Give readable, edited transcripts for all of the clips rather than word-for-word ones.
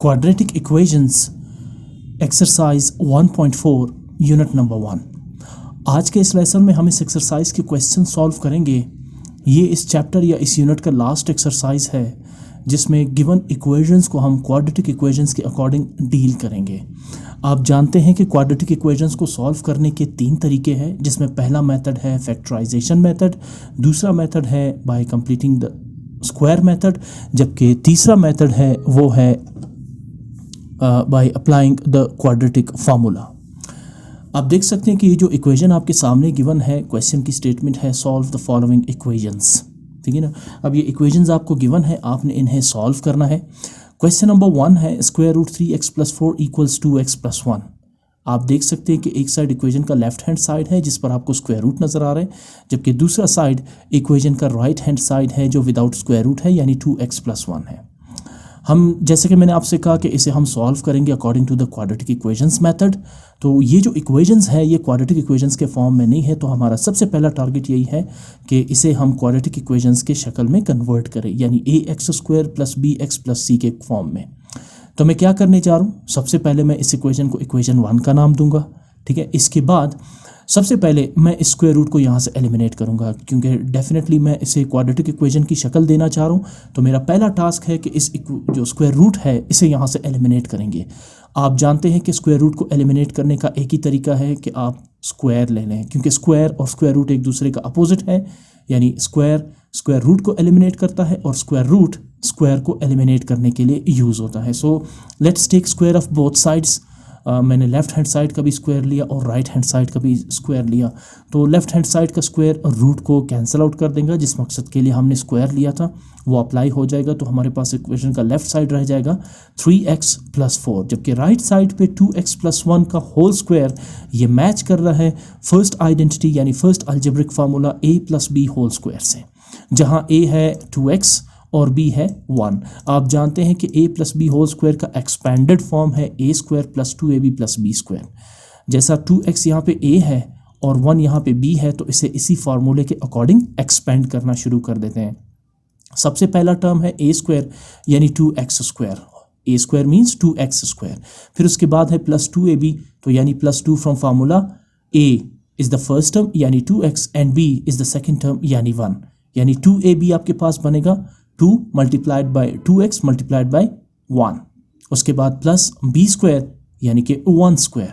Quadratic equations exercise 1.4 unit number 1। आज के इस लेसन में हम इस एक्सरसाइज के क्वेश्चन सॉल्व करेंगे। ये इस चैप्टर या इस यूनिट का लास्ट एक्सरसाइज है जिसमें गिवन इक्वेशंस को हम क्वाड्रेटिक इक्वेशंस के अकॉर्डिंग डील करेंगे। आप जानते हैं कि क्वाड्रेटिक इक्वेशंस को सॉल्व करने के 3 तरीके हैं, जिसमें पहला मेथड है फैक्टराइजेशन मेथड, दूसरा मेथड है bye completing the square method, जबकि तीसरा मेथड है वो है by applying the quadratic formula. आप देख सकते हैं कि ये जो इक्वेशन आपके सामने गिवन है, क्वेश्चन की स्टेटमेंट है सॉल्व द फॉलोइंग इक्वेशंस, ठीक है ना। अब ये इक्वेशंस आपको गिवन है, आपने इन्हें सॉल्व करना है। क्वेश्चन नंबर 1 है स्क्वायर रूट 3x + 4 = 2x + 1। आप देख सकते हैं कि एक साइड इक्वेशन का लेफ्ट हैंड साइड है जिस पर आपको स्क्वायर रूट नज़र आ रहा है, जबकि दूसरा साइड इक्वेशन का राइट हैंड साइड है जो विदाउट स्क्वायर रूट है, यानी 2x + 1 है। हम जैसे कि मैंने आपसे कहा कि इसे हम सॉल्व करेंगे according to the quadratic equations method. तो ये जो इक्वेशंस है ये क्वाड्रेटिक इक्वेशंस के फॉर्म में नहीं है, तो हमारा सबसे पहला टारगेट यही है कि इसे हम क्वाड्रेटिक इक्वेशंस के शक्ल में कन्वर्ट करें, यानी ax² + bx + c के फॉर्म में। तो मैं क्या करने जा रहा हूँ, सबसे पहले मैं इस इक्वेशन को इक्वेशन 1 का नाम दूंगा, ठीक है। इसके बाद सबसे पहले मैं स्क्वायर रूट को यहाँ से एलिमिनेट करूँगा, क्योंकि डेफिनेटली मैं इसे क्वाड्रेटिक इक्वेशन की शक्ल देना चाह रहा हूँ। तो मेरा पहला टास्क है कि इस जो स्क्वायर रूट है इसे यहाँ से एलिमिनेट करेंगे। आप जानते हैं कि स्क्वायर रूट को एलिमिनेट करने का एक ही तरीका है कि आप स्क्वायर ले लें, क्योंकि स्क्वायर और स्क्वायर रूट एक दूसरे का अपोजिट है, यानी स्क्वायर रूट को एलिमिनेट करता है और स्क्वायर रूट स्क्वायर को एलिमिनेट करने के लिए यूज़ होता है। So let's take square of both sides. मैंने लेफ्ट हैंड साइड का भी स्क्वायर लिया और राइट हैंड साइड का भी स्क्वायर लिया। तो लेफ्ट हैंड साइड का स्क्वायर रूट को कैंसिल आउट कर देंगे, जिस मकसद के लिए हमने स्क्वायर लिया था वो अप्लाई हो जाएगा। तो हमारे पास इक्वेशन का लेफ्ट साइड रह जाएगा 3x + 4, जबकि राइट साइड पे 2x + 1 का होल स्क्वायर ये मैच कर रहा है फर्स्ट आइडेंटिटी यानी first algebraic formula a + b whole square से, जहाँ a है 2x और b है 1। आप जानते हैं कि a + b होल स्क्वायर का एक्सपेंडेड फॉर्म है a² + 2ab + b²। जैसा 2x यहाँ पे a है और 1 यहाँ पे b है, तो इसे इसी फार्मूले के अकॉर्डिंग एक्सपेंड करना शुरू कर देते हैं। सबसे पहला टर्म है a² यानी 2x², a² मीन्स 2x²। फिर उसके बाद है +2ab, तो यानी +2 from formula a is the first term यानी 2x and b is the second term यानी 1, यानी 2ab आपके पास बनेगा 2 × 2x × 1। उसके बाद प्लस b² यानी कि 1²।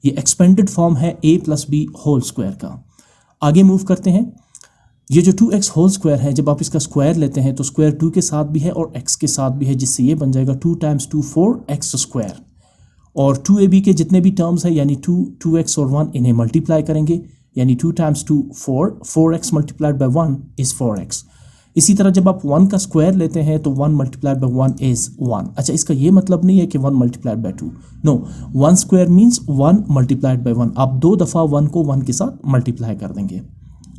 ये एक्सपेंडेड फॉर्म है a + b होल स्क्वायर का। आगे मूव करते हैं। ये जो 2x होल स्क्वायर है, जब आप इसका स्क्वायर लेते हैं तो स्क्वायर 2 के साथ भी है और x के साथ भी है, जिससे ये बन जाएगा 2 × 2 4x²। और 2ab के जितने भी टर्म्स हैं यानी 2x और 1 इन्हें मल्टीप्लाई करेंगे, यानी 2 × 2 4x × 1 इज़ 4x। इसी तरह जब आप 1 का स्क्वायर लेते हैं तो 1 × 1 इज़ 1। अच्छा, इसका ये मतलब नहीं है कि 1 × 2, नो, 1² मीन्स 1 × 1। आप 2 दफ़ा 1 को 1 के साथ मल्टीप्लाई कर देंगे।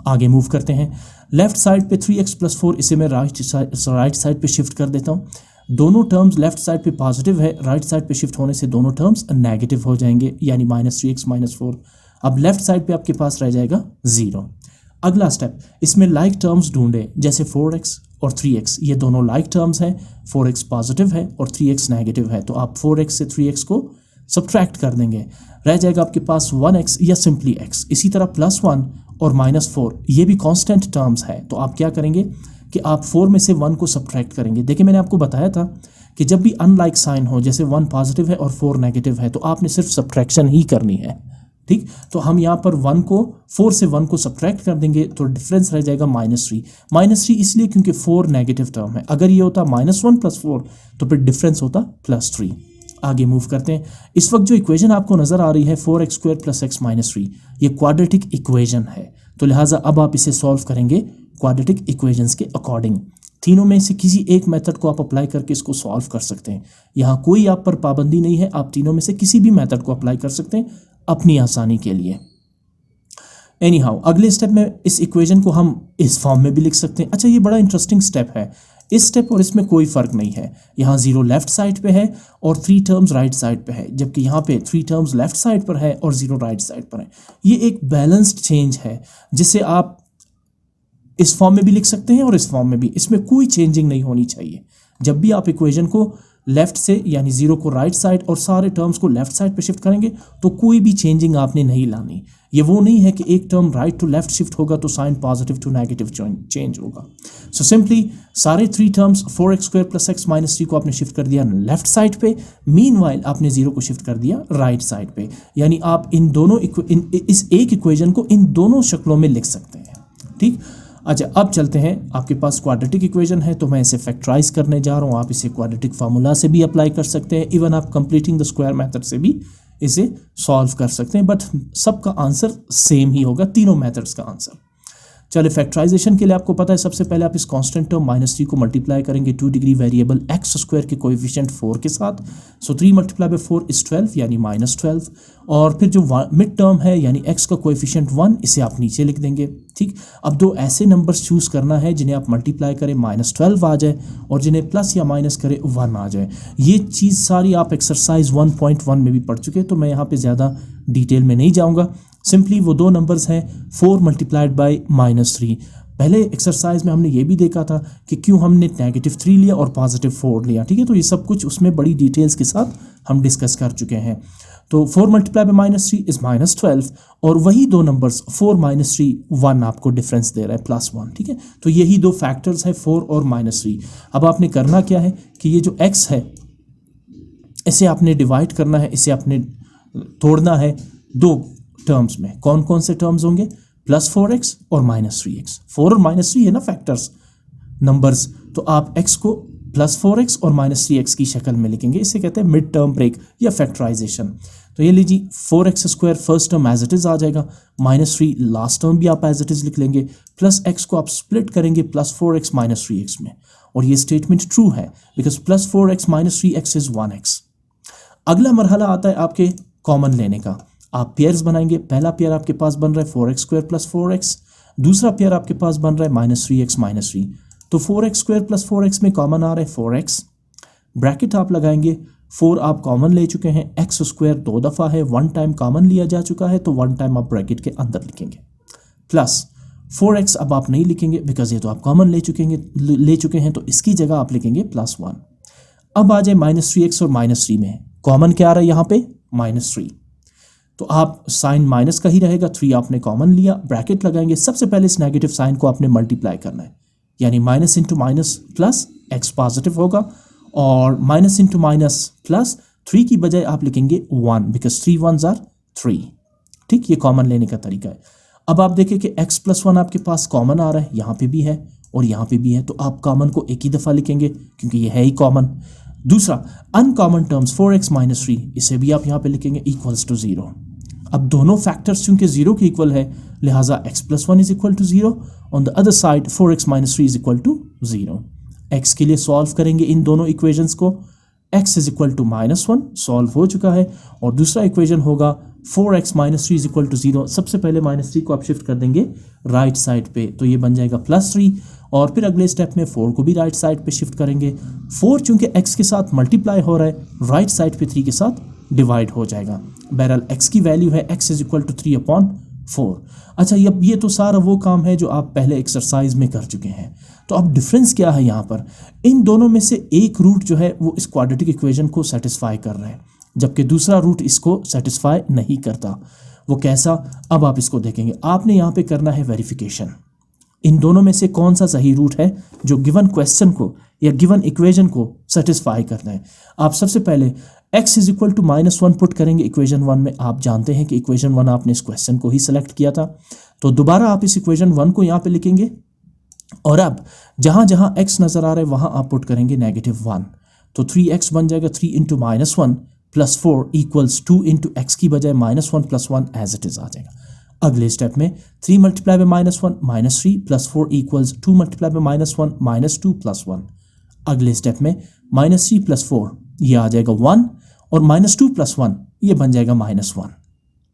आगे मूव करते हैं। लेफ्ट साइड पे 3x + 4, इसे मैं राइट साइड पे शिफ्ट कर देता हूँ। दोनों टर्म्स लेफ्ट साइड पे पॉजिटिव है, राइट साइड पे शिफ्ट होने से दोनों टर्म्स नेगेटिव हो जाएंगे, यानी -3x - 4। अब लेफ्ट साइड पे आपके पास रह जाएगा 0। अगला स्टेप, इसमें लाइक टर्म्स ढूंढें, जैसे 4x और 3x, ये दोनों लाइक टर्म्स हैं। 4x पॉजिटिव है और 3x नेगेटिव है, तो आप 4x से 3x को सब्ट्रैक्ट कर देंगे, रह जाएगा आपके पास 1x या सिंपली x। इसी तरह +1 और -4 ये भी कांस्टेंट टर्म्स है, तो आप क्या करेंगे कि आप 4 में से 1 को सब्ट्रैक्ट करेंगे। देखिए, मैंने आपको बताया था कि जब भी अनलाइक साइन हो, जैसे 1 पॉजिटिव है और 4 नेगेटिव है, तो आपने सिर्फ सब्ट्रैक्शन ही करनी है, ठीक। तो हम यहाँ पर 4 से 1 को सब्ट्रैक्ट कर देंगे, तो डिफरेंस रह जाएगा -3। -3 इसलिए क्योंकि 4 नेगेटिव टर्म है। अगर ये होता -1 + 4 तो फिर डिफरेंस होता +3। आगे मूव करते हैं। इस वक्त जो इक्वेशन आपको नज़र आ रही है 4x² + x - 3, ये क्वाड्रेटिक इक्वेशन है, तो लिहाजा अब आप इसे सॉल्व करेंगे क्वाड्रेटिक इक्वेशंस के अकॉर्डिंग। तीनों में से किसी एक मेथड को आप अप्लाई करके इसको सॉल्व कर सकते हैं। यहाँ कोई आप पर पाबंदी नहीं है, आप तीनों में से किसी भी मेथड को अप्लाई कर सकते हैं अपनी आसानी के लिए। एनी हाउ, अगले स्टेप में इस इक्वेशन को हम इस फॉर्म में भी लिख सकते हैं। अच्छा, ये बड़ा इंटरेस्टिंग स्टेप है। इस स्टेप और इसमें कोई फ़र्क नहीं है। यहाँ 0 लेफ्ट साइड पे है और 3 टर्म्स राइट साइड पे है, जबकि यहाँ पे 3 टर्म्स लेफ्ट साइड पर है और 0 राइट साइड पर है। ये एक बैलेंस्ड चेंज है, जिसे आप इस फॉर्म में भी लिख सकते हैं और इस फॉर्म में भी। इसमें कोई चेंजिंग नहीं होनी चाहिए। जब भी आप इक्वेशन को लेफ्ट से यानी 0 को राइट साइड और सारे टर्म्स को लेफ्ट साइड पे शिफ्ट करेंगे तो कोई भी चेंजिंग आपने नहीं लानी। ये वो नहीं है कि एक term right to left shift होगा तो sign positive to negative change होगा। सो सिंपली सारे 3 टर्म्स 4x² + x - 3 को आपने शिफ्ट कर दिया लेफ्ट साइड पे, मीनवाइल आपने 0 को शिफ्ट कर दिया राइट साइड पे। यानी आप इन दोनों इस एक इक्वेशन को इन दोनों शक्लों में लिख सकते हैं। ठीक, अच्छा अब चलते हैं, आपके पास क्वाड्रेटिक इक्वेशन है तो मैं इसे फैक्टराइज करने जा रहा हूँ। आप इसे क्वाड्रेटिक फार्मूला से भी अप्लाई कर सकते हैं, इवन आप कंप्लीटिंग द स्क्वायर मेथड से भी इसे सॉल्व कर सकते हैं, बट सबका आंसर सेम ही होगा, तीनों मेथड्स का आंसर। चलिए फैक्टराइजेशन के लिए आपको पता है सबसे पहले आप इस कांस्टेंट टर्म -3 को मल्टीप्लाई करेंगे 2 डिग्री वेरिएबल x² के कोएफिशिएंट 4 के साथ। सो 3 × 4 इज 12 यानी -12, और फिर जो मिड टर्म है यानी x का कोएफिशिएंट 1, इसे आप नीचे लिख देंगे। ठीक, अब 2 ऐसे नंबर्स चूज करना है जिन्हें आप मल्टीप्लाई करें -12 आ जाए और जिन्हें प्लस या माइनस करें 1 आ जाए। ये चीज़ सारी आप एक्सरसाइज 1.1 में भी पढ़ चुके हैं तो मैं यहाँ पे ज़्यादा डिटेल में नहीं जाऊँगा। सिंपली वो 2 नंबर्स हैं 4 × -3। पहले एक्सरसाइज में हमने ये भी देखा था कि क्यों हमने -3 लिया और +4 लिया। ठीक है, तो ये सब कुछ उसमें बड़ी डिटेल्स के साथ हम डिस्कस कर चुके हैं। तो 4 × -3 इज -12, और वही 2 नंबर्स 4 - 3 1 आपको डिफरेंस दे रहा है +1। ठीक है, तो यही 2 फैक्टर्स हैं 4 और -3। अब आपने करना क्या है कि ये जो x है इसे आपने डिवाइड करना है, इसे आपने तोड़ना है 2 टर्म्स में। कौन कौन से टर्म्स होंगे? +4x और -3x। 4 और -3 है ना फैक्टर्स नंबर्स, तो आप x को +4x और -3x की शक्ल में लिखेंगे। इसे कहते हैं मिड टर्म ब्रेक या फैक्टराइजेशन। तो ये लीजिए 4x² first term as it is आ जाएगा, -3 लास्ट टर्म भी आप एज इट इज लिख लेंगे, प्लस x को आप स्प्लिट करेंगे +4x -3x में, और ये स्टेटमेंट ट्रू है because +4x -3x is 1x। अगला मरहला आता है आपके कॉमन लेने का। आप पेयर्स बनाएंगे। पहला पेयर आपके पास बन रहा है 4x² + 4x, दूसरा पेयर आपके पास बन रहा है -3x -3। तो 4x² + 4x में कॉमन आ रहा है 4x, ब्रैकेट आप लगाएंगे, 4 आप कॉमन ले चुके हैं, x² 2 दफ़ा है, 1 टाइम कॉमन लिया जा चुका है तो 1 टाइम आप ब्रैकेट के अंदर लिखेंगे, प्लस 4x अब आप नहीं लिखेंगे बिकॉज ये तो आप कॉमन ले चुके हैं तो इसकी जगह आप लिखेंगे +1। अब आ जाए -3x और -3 में कॉमन क्या आ रहा है यहाँ पे? -3। तो आप साइन माइनस का ही रहेगा, 3 आपने कॉमन लिया, ब्रैकेट लगाएंगे। सबसे पहले इस नेगेटिव साइन को आपने मल्टीप्लाई करना है, यानी minus into minus plus x positive होगा, और माइनस इंटू माइनस प्लस 3 की बजाय आप लिखेंगे 1 बिकॉज 3 1s are 3। ठीक, ये कॉमन लेने का तरीका है। अब आप देखें कि x + 1 आपके पास कॉमन आ रहा है, यहाँ पे भी है और यहाँ पे भी है, तो आप कॉमन को एक ही दफ़ा लिखेंगे क्योंकि ये है ही कॉमन। दूसरा अनकॉमन टर्म्स 4x - 3, इसे भी आप यहाँ पे लिखेंगे इक्वल्स टू 0। अब दोनों फैक्टर्स चूंकि 0 के इक्वल है लिहाजा x + 1 is equal to 0, on the other side 4x - 3 is equal to 0। x के लिए सॉल्व करेंगे इन दोनों इक्वेशंस को, x is equal to -1 solve हो चुका है, और दूसरा इक्वेशन होगा 4x - 3 इज इक्वल टू 0। सबसे पहले -3 को आप शिफ्ट कर देंगे राइट साइड पे, तो ये बन जाएगा +3, और फिर अगले स्टेप में 4 को भी राइट साइड पे शिफ्ट करेंगे। 4 चूंकि x के साथ मल्टीप्लाई हो रहा है राइट साइड पे 3 के साथ डिवाइड हो जाएगा। बहरहाल x की वैल्यू है x इज इक्वल टू 3/4। अच्छा, ये तो सारा वो काम है जो आप पहले एक्सरसाइज में कर चुके हैं। तो अब डिफरेंस क्या है यहाँ पर? इन दोनों में से एक रूट जो है वो इस क्वाड्रेटिक इक्वेशन को सेटिस्फाई कर रहा है, जबकि दूसरा रूट इसको सेटिस्फाई नहीं करता। वो कैसा? अब आप इसको देखेंगे। आपने यहाँ पे करना है वेरिफिकेशन, इन दोनों में से कौन सा सही रूट है जो गिवन क्वेश्चन को या गिवन इक्वेशन को सेटिस्फाई करना है। आप सबसे पहले x is equal to -1 put करेंगे इक्वेशन 1 में। आप जानते हैं कि इक्वेशन 1 आपने इस क्वेश्चन को ही सिलेक्ट किया था, तो दोबारा आप इस इक्वेशन 1 को यहाँ पे लिखेंगे, और अब जहाँ जहाँ x नज़र आ रहा है वहाँ आप पुट करेंगे -1, तो 3x बन जाएगा 3 × -1 + 4 = 2 × x की बजाय -1 + 1 एज इट इज आ जाएगा। अगले स्टेप में 3 × -1 -3 + 4 = 2 × -1 -2 + 1। अगले स्टेप में -3 + 4 ये आ जाएगा 1, और -2 + 1 ये बन जाएगा -1।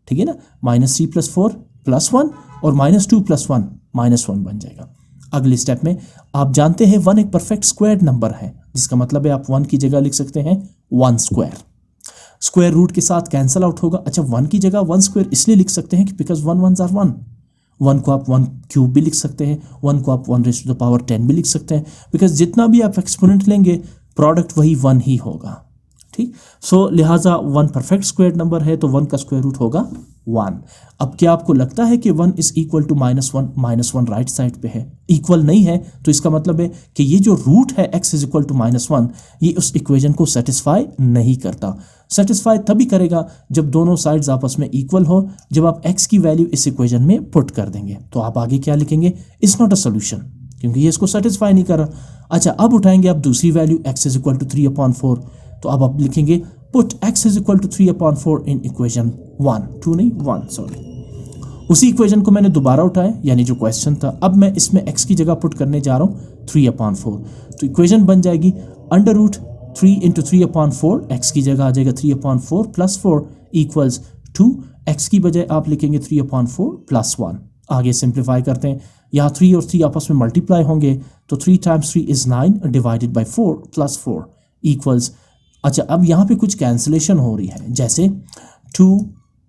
ठीक है ना, -3 + 4 + 1 और -2 + 1 -1 बन जाएगा। अगले स्टेप में आप जानते हैं 1 एक परफेक्ट स्क्वायर्ड नंबर है, जिसका मतलब है आप 1 की जगह लिख सकते हैं 1²। स्क्वायर रूट के साथ कैंसिल आउट होगा। अच्छा, 1 की जगह 1² इसलिए लिख सकते हैं कि बिकॉज 1 1s are 1। 1 को आप 1³ भी लिख सकते हैं, 1 को आप 1 raised to the power 10 भी लिख सकते हैं, बिकॉज जितना भी आप एक्सपोनेंट लेंगे प्रोडक्ट वही 1 ही होगा। ठीक, सो लिहाजा 1 परफेक्ट स्क्वायर नंबर है तो 1 का स्क्वायर रूट होगा 1। अब क्या आपको लगता है कि 1 is equal to -1 right side पे है? इक्वल नहीं है तो इसका मतलब है कि ये जो रूट है x इज इक्वल टू -1 ये उस इक्वेशन को सेटिस्फाई नहीं करता। सेटिस्फाई तभी करेगा जब दोनों साइड्स आपस में इक्वल हो, जब आप x की वैल्यू इस इक्वेशन में पुट कर देंगे। तो आप आगे क्या लिखेंगे? इट्स नॉट अ सोल्यूशन, क्योंकि ये इसको सेटिस्फाई नहीं कर रहा। अच्छा, अब उठाएंगे आप दूसरी value x is equal to 3/4, तो अब आप लिखेंगे put x is equal to 3/4 in equation 1 sorry. उसी इक्वेशन को मैंने दोबारा उठाया, यानी जो क्वेश्चन था, अब मैं इसमें x की जगह पुट करने जा रहा हूँ 3/4। तो इक्वेशन बन जाएगी √3 इंटू 3/4, x की जगह आ जाएगा 3/4 प्लस 4 इक्वल्स 2, x की बजाय आप लिखेंगे 3/4 प्लस 1। आगे सिंप्लीफाई करते हैं, यहाँ 3 और 3 आपस में मल्टीप्लाई होंगे तो 3 times 3 is 9 divided by 4 plus 4 equals. अच्छा, अब यहाँ पे कुछ कैंसिलेशन हो रही है, जैसे 2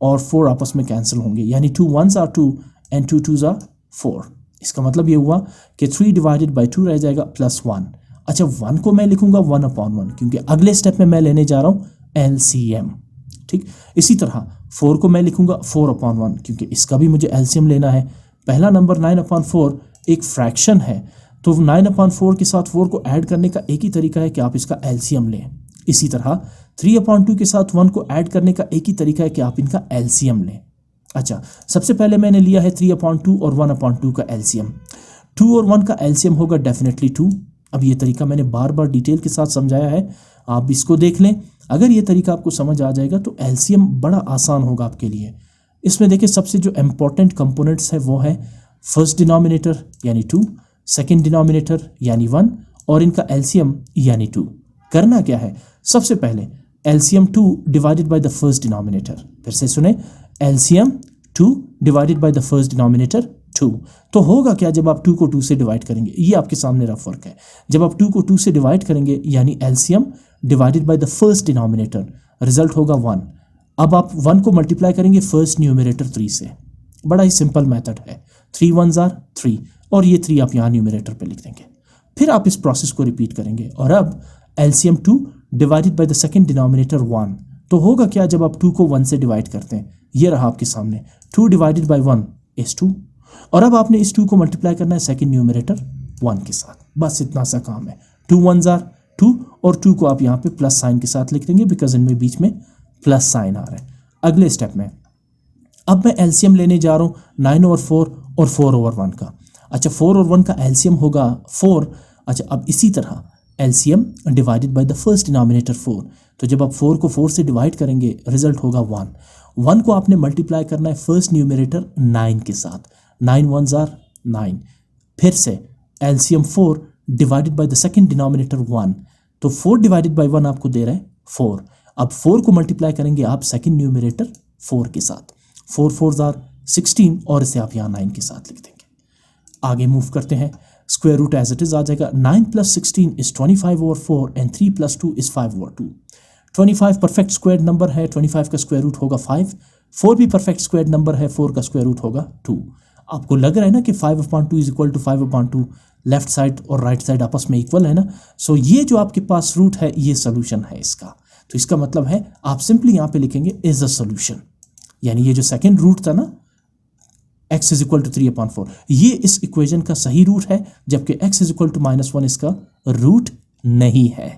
और 4 आपस में कैंसिल होंगे, यानी 2 1s are 2 and 2 2s are 4। इसका मतलब ये हुआ कि 3 डिवाइडेड बाई 2 रह जाएगा प्लस 1। अच्छा, 1 को मैं लिखूंगा 1/1, क्योंकि अगले स्टेप में मैं लेने जा रहा हूँ LCM। ठीक, इसी तरह 4 को मैं लिखूंगा 4/1, क्योंकि इसका भी मुझे LCM लेना है। पहला नंबर 9/4 एक फ्रैक्शन है, तो 9/4 के साथ 4 को ऐड करने का एक ही तरीका है कि आप इसका LCM लें। इसी तरह 3/2 के साथ 1 को ऐड करने का एक ही तरीका है कि आप इनका LCM लें। अच्छा, सबसे पहले मैंने लिया है 3/2 और 1/2 का LCM। 2 और 1 का LCM होगा डेफिनेटली 2। अब ये तरीका मैंने बार बार डिटेल के साथ समझाया है, आप इसको देख लें। अगर ये तरीका आपको समझ आ जाएगा तो LCM बड़ा आसान होगा आपके लिए। इसमें देखिए, सबसे जो इम्पोर्टेंट कंपोनेंट्स है वो है फर्स्ट डिनोमिनेटर यानी 2, सेकेंड डिनोमिनेटर यानी 1 और इनका LCM यानी 2। करना क्या है? सबसे पहले LCM 2 divided by the first denominator. फिर से सुने, LCM 2 divided by the first denominator 2। तो होगा क्या जब आप 2 को 2 से डिवाइड करेंगे? ये आपके सामने रफ वर्क है। जब आप 2 को 2 से डिवाइड करेंगे यानी LCM divided by the first denominator, result होगा 1। अब आप 1 को मल्टीप्लाई करेंगे फर्स्ट न्यूमरेटर 3 से। बड़ा ही सिंपल मेथड है, 3 1s are 3 और ये 3 आप यहाँ न्यूमरेटर पे लिख देंगे। फिर आप इस प्रोसेस को रिपीट करेंगे और अब LCM 2 divided by the second denominator 1। तो होगा क्या जब आप 2 को 1 से डिवाइड करते हैं? ये रहा आपके सामने, 2 डिवाइडेड बाय 1 इज 2। और अब आपने इस 2 को मल्टीप्लाई करना है सेकेंड न्यूमरेटर 1 के साथ। बस इतना सा काम है। 2 1s are 2 और 2 को आप यहाँ पे प्लस साइन के साथ लिख देंगे, बिकॉज इनमें बीच में प्लस साइन आ रहा है। अगले स्टेप में अब मैं LCM लेने जा रहा हूँ 9 over 4 और 4 over 1 का। अच्छा, 4 और 1 का LCM होगा 4। अच्छा, अब इसी तरह LCM divided by the first denominator 4। तो जब आप 4 को 4 से डिवाइड करेंगे रिजल्ट होगा 1। 1 को आपने मल्टीप्लाई करना है फर्स्ट न्यूमरेटर 9 के साथ। 9 1s are 9। फिर से LCM 4 divided by the second denominator 1। तो 4 डिवाइडेड बाय 1 आपको दे रहा है 4। अब 4 को मल्टीप्लाई करेंगे आप सेकेंड न्यूमरेटर 4 के साथ। 4 4s are 16 और इसे आप यहाँ 9 के साथ लिख देंगे। आगे मूव करते हैं, square root as it is आ जाएगा। 9 + 16 is 25 over 4 and 3 + 2 is 5 over 2। 25 perfect square number है, 25 का स्क्वायर रूट होगा 5। 4 भी परफेक्ट स्क्वायर नंबर है, 4 का स्क्वायर रूट होगा 2। आपको लग रहा है ना कि 5/2 is equal to 5/2, left side और राइट साइड आपस में इक्वल है ना। सो ये जो आपके पास रूट है ये सोल्यूशन है इसका। तो इसका मतलब है आप सिंपली यहाँ पे लिखेंगे इज अ सोल्यूशन, यानी ये जो सेकेंड रूट था ना x इज इक्वल टू 3/4, ये इस इक्वेशन का सही रूट है, जबकि x इज इक्वल टू -1 इसका रूट नहीं है।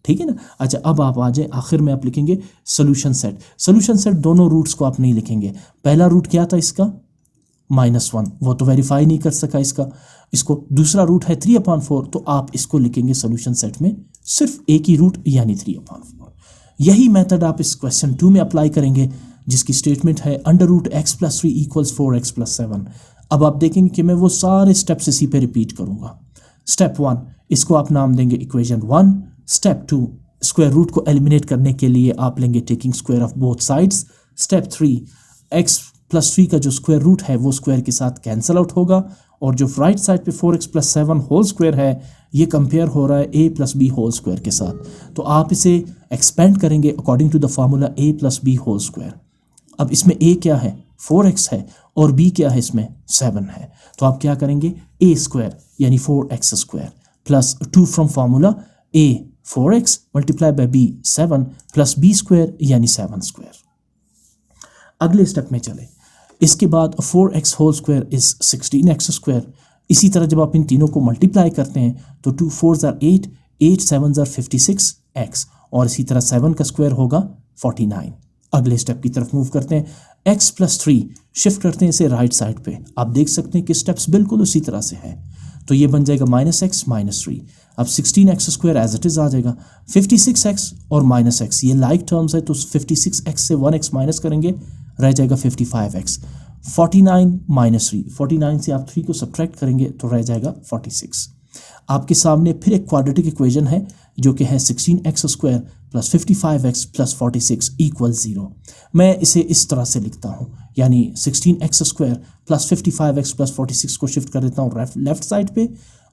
ठीक है ना। अच्छा, अब आप आ जाए आखिर में आप लिखेंगे सोल्यूशन सेट। सोल्यूशन सेट दोनों रूट्स को आप नहीं लिखेंगे। पहला रूट क्या था इसका? -1, वो तो वेरीफाई नहीं कर सका इसको। दूसरा रूट है 3/4, तो आप इसको लिखेंगे सोल्यूशन सेट में सिर्फ एक ही रूट यानी 3/4। यही मेथड आप इस क्वेश्चन 2 में अप्लाई करेंगे, जिसकी स्टेटमेंट है √x + 3 = 4x + 7। अब आप देखेंगे कि मैं वो सारे स्टेप्स इसी पे रिपीट करूंगा। स्टेप 1 इसको आप नाम देंगे इक्वेशन 1। स्टेप 2 स्क्वायर रूट को एलिमिनेट करने के लिए आप लेंगे taking square of both sides. Step 3 x + 3 का जो स्क्वायर रूट है वो स्क्वायर के साथ कैंसल आउट होगा, और जो राइट साइड पे 4x + 7 होल स्क्वायर है ये कंपेयर हो रहा है a + b होल स्क्वायर के साथ। तो आप इसे एक्सपेंड करेंगे according to the formula a + b whole square. अब इसमें a क्या है? 4x है, और b क्या है? इसमें 7 है। तो आप क्या करेंगे? a² यानी 4x² + 2 from formula a 4x multiply by b 7 plus b square यानी 7 स्क्वायर। अगले स्टेप में चले, इसके बाद 4x whole square is 16x square. इसी तरह जब आप इन तीनों को मल्टीप्लाई करते हैं तो 2 4 8, 8 7 56x, और इसी तरह 7 का स्क्वायर होगा 49। अगले स्टेप की तरफ मूव करते हैं, x प्लस 3 शिफ्ट करते हैं इसे राइट साइड पे। आप देख सकते हैं कि स्टेप्स बिल्कुल उसी तरह से हैं, तो ये बन जाएगा -x -3। अब 16x square as it is आ जाएगा। 56x और -x ये लाइक टर्म्स है, तो 56x से 1x माइनस करेंगे, रह जाएगा 55x। 49 -3, 49 से आप 3 को सब्ट्रैक्ट करेंगे तो रह जाएगा 46। आपके सामने फिर एक क्वाड्रेटिक इक्वेशन है जो कि है 16x square plus 55x plus 46 equal 0। मैं इसे इस तरह से लिखता हूँ, यानी 16x square plus 55x plus 46 को शिफ्ट कर देता हूँ लेफ्ट साइड पे,